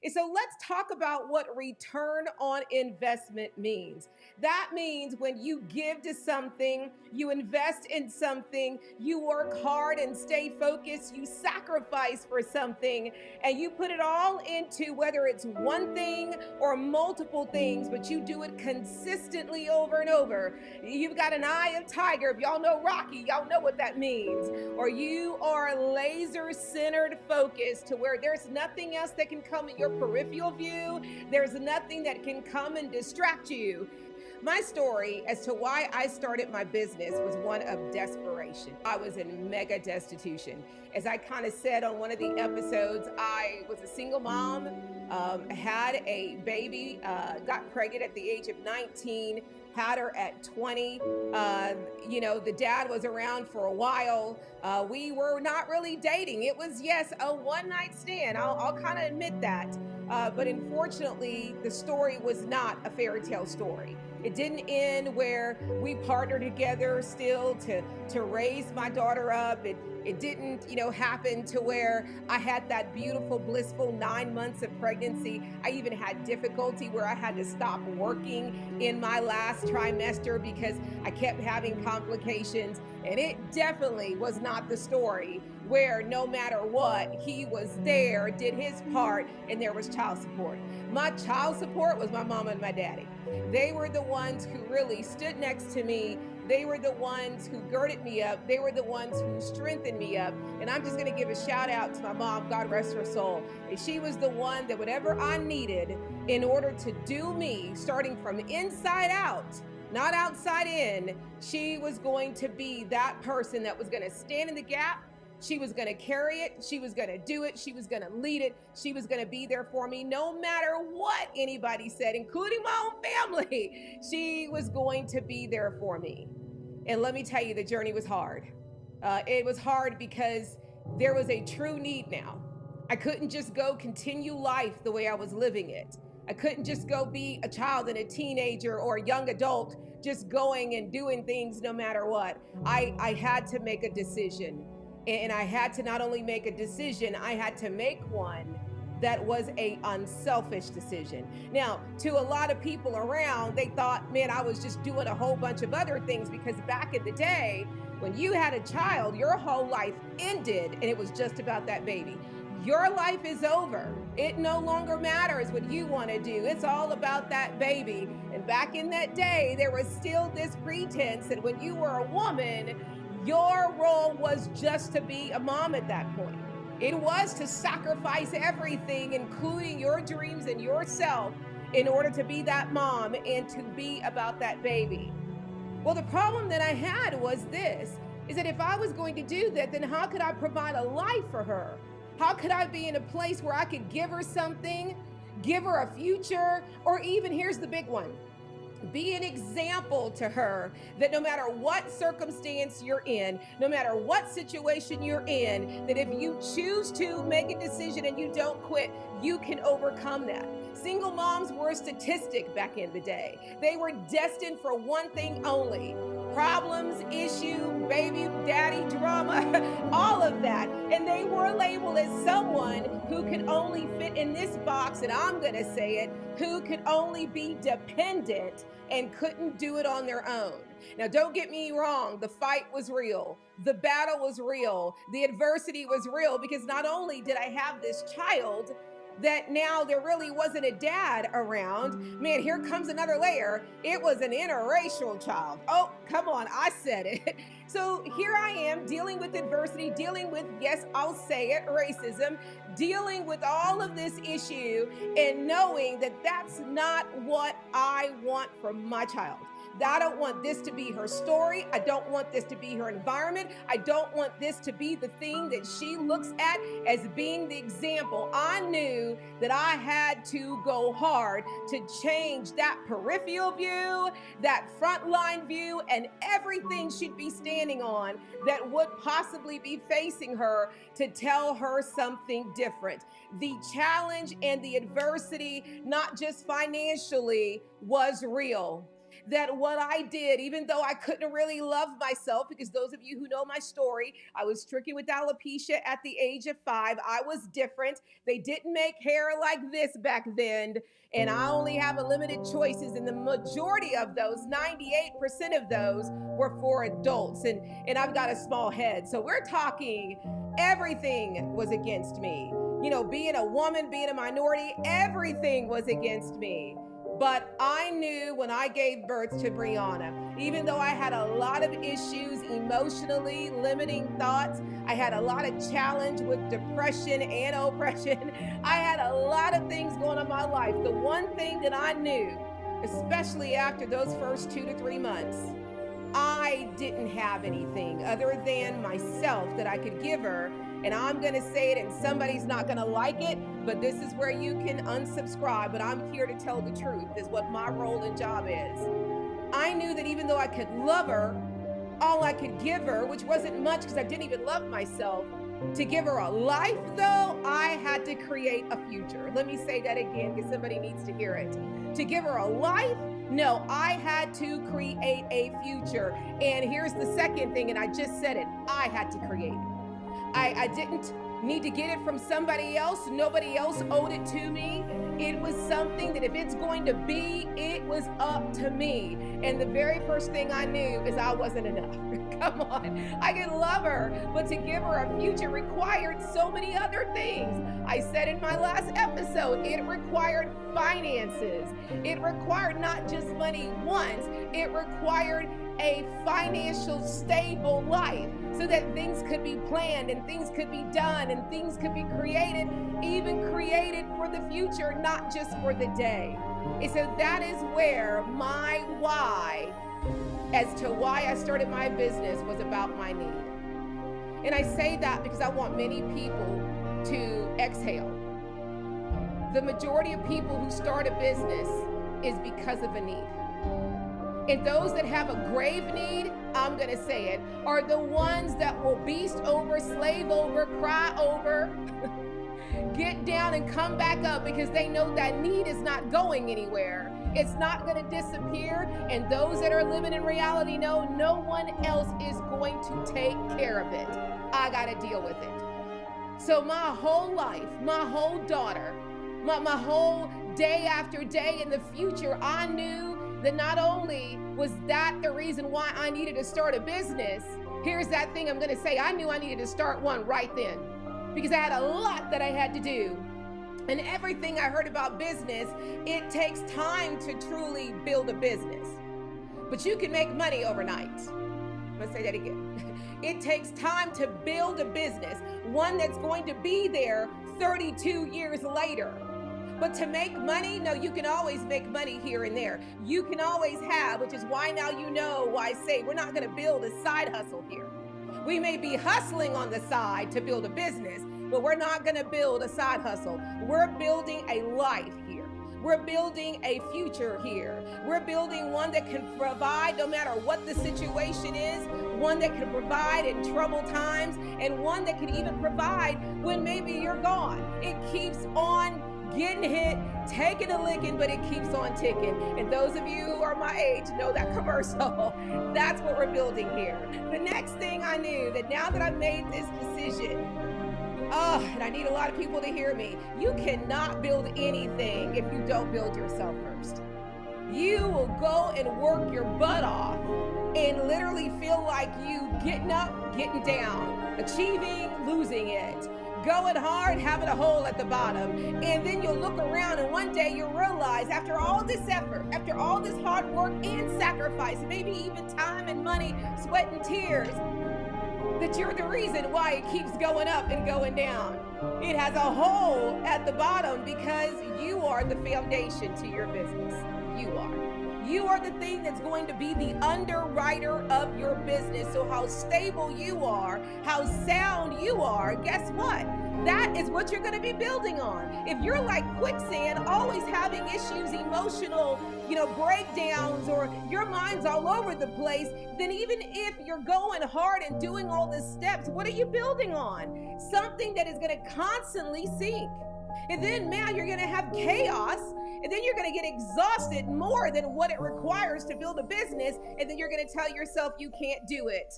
And so let's talk about what return on investment means. That means when you give to something, you invest in something, you work hard and stay focused, you sacrifice for something, and you put it all into whether it's one thing or multiple things, but you do it consistently over and over. You've got an eye of tiger. If y'all know Rocky, y'all know what that means. Or you are laser centered focused to where there's nothing else that can come in your peripheral view. There's nothing that can come and distract you. My story as to why I started my business was one of desperation. I was in mega destitution. As I kind of said on one of the episodes, I was a single mom, had a baby, got pregnant at the age of 19, had her at 20. The dad was around for a while. We were not really dating. It was, yes, a one night stand. I'll kind of admit that. But unfortunately, the story was not a fairy tale story. It didn't end where we partnered together still to raise my daughter up. It didn't, happen to where I had that beautiful, blissful 9 months of pregnancy. I even had difficulty where I had to stop working in my last trimester because I kept having complications. And it definitely was not the story where no matter what, he was there, did his part, and there was child support. My child support was my mama and my daddy. They were the ones who really stood next to me. They were the ones who girded me up. They were the ones who strengthened me up. And I'm just going to give a shout out to my mom, God rest her soul. And she was the one that whatever I needed in order to do me, starting from inside out, not outside in, she was going to be that person that was going to stand in the gap. She was going to carry it. She was going to do it. She was going to lead it. She was going to be there for me no matter what anybody said, including my own family. She was going to be there for me. And let me tell you, the journey was hard. It was hard because there was a true need now. I couldn't just go continue life the way I was living it. I couldn't just go be a child and a teenager or a young adult, just going and doing things no matter what. I had to make a decision. And I had to not only make a decision, I had to make one that was a unselfish decision. Now, to a lot of people around, they thought, man, I was just doing a whole bunch of other things because back in the day, when you had a child, your whole life ended and it was just about that baby. Your life is over. It no longer matters what you want to do. It's all about that baby. And back in that day, there was still this pretense that when you were a woman, your role was just to be a mom at that point. It was to sacrifice everything, including your dreams and yourself, in order to be that mom and to be about that baby. Well, the problem that I had was this, is that if I was going to do that, then how could I provide a life for her? How could I be in a place where I could give her something, give her a future, or even, here's the big one, be an example to her that no matter what circumstance you're in, no matter what situation you're in, that if you choose to make a decision and you don't quit, you can overcome that. Single moms were a statistic back in the day. They were destined for one thing only: problems, issue, baby, daddy, drama, all of that. And they were labeled as someone who can only fit in this box, and I'm going to say it, who could only be dependent and couldn't do it on their own. Now, don't get me wrong, the fight was real. The battle was real. The adversity was real, because not only did I have this child, that now there really wasn't a dad around. Man, here comes another layer. It was an interracial child. Oh, come on, I said it. So here I am dealing with adversity, dealing with, yes, I'll say it, racism, dealing with all of this issue and knowing that that's not what I want for my child. I don't want this to be her story. I don't want this to be her environment. I don't want this to be the thing that she looks at as being the example. I knew that I had to go hard to change that peripheral view, that frontline view, and everything she'd be standing on that would possibly be facing her, to tell her something different. The challenge and the adversity, not just financially, was real. that what I did, even though I couldn't really love myself, because those of you who know my story, I was stricken with alopecia at the age of 5. I was different. They didn't make hair like this back then. And I only have a limited choices. And the majority of those, 98% of those, were for adults. And I've got a small head. So we're talking everything was against me. Being a woman, being a minority, everything was against me. But I knew when I gave birth to Brianna, even though I had a lot of issues emotionally, limiting thoughts, I had a lot of challenge with depression and oppression. I had a lot of things going on in my life. The one thing that I knew, especially after those first 2 to 3 months, I didn't have anything other than myself that I could give her. And I'm going to say it, and somebody's not going to like it, but this is where you can unsubscribe. But I'm here to tell the truth, is what my role and job is. I knew that even though I could love her, all I could give her, which wasn't much because I didn't even love myself, to give her a life, though, I had to create a future. Let me say that again because somebody needs to hear it. To give her a life, no, I had to create a future. And here's the second thing, and I just said it, I had to create it. I didn't need to get it from somebody else. Nobody else owed it to me. It was something that if it's going to be, it was up to me. And the very first thing I knew is I wasn't enough. Come on. I could love her, but to give her a future required so many other things. I said in my last episode, it required finances. It required not just money once. It required a financial stable life so that things could be planned and things could be done and things could be created, even created for the future, not just for the day. And so that is where my why as to why I started my business was about my need. And I say that because I want many people to exhale. The majority of people who start a business is because of a need. And those that have a grave need, I'm going to say it, are the ones that will beast over, slave over, cry over, get down and come back up because they know that need is not going anywhere. It's not going to disappear. And those that are living in reality know no one else is going to take care of it. I got to deal with it. So my whole life, my whole daughter, my whole day after day in the future, I knew that not only was that the reason why I needed to start a business, here's that thing I'm going to say, I knew I needed to start one right then because I had a lot that I had to do. And everything I heard about business, it takes time to truly build a business. But you can make money overnight. I'm going to say that again. It takes time to build a business, one that's going to be there 32 years later. But to make money, no, you can always make money here and there. You can always have, which is why now you know why I say we're not going to build a side hustle here. We may be hustling on the side to build a business, but we're not going to build a side hustle. We're building a life here. We're building a future here. We're building one that can provide no matter what the situation is, one that can provide in troubled times, and one that can even provide when maybe you're gone. It keeps on getting hit, taking a licking, but it keeps on ticking. And those of you who are my age know that commercial. That's what we're building here. The next thing I knew, that now that I've made this decision, and I need a lot of people to hear me, you cannot build anything if you don't build yourself first. You will go and work your butt off and literally feel like you getting up, getting down, achieving, losing it, going hard, having a hole at the bottom. And then you'll look around and one day you'll realize after all this effort, after all this hard work and sacrifice, maybe even time and money, sweat and tears, that you're the reason why it keeps going up and going down. It has a hole at the bottom because you are the foundation to your business. You are. You are the thing that's going to be the underwriter of your business. So how stable you are, how sound you are, guess what? That is what you're going to be building on. If you're like quicksand, always having issues, emotional, breakdowns, or your mind's all over the place, then even if you're going hard and doing all the steps, what are you building on? Something that is going to constantly sink. And then now you're going to have chaos And then you're going to get exhausted more than what it requires to build a business. And then you're going to tell yourself you can't do it.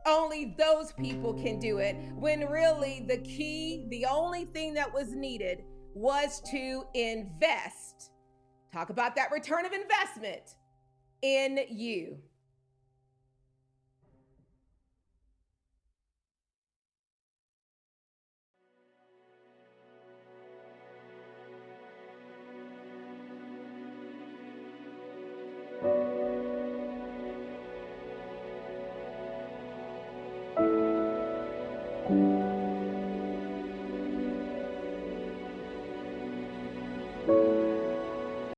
Only those people can do it. When really the key, the only thing that was needed was to invest. Talk about that return of investment in you.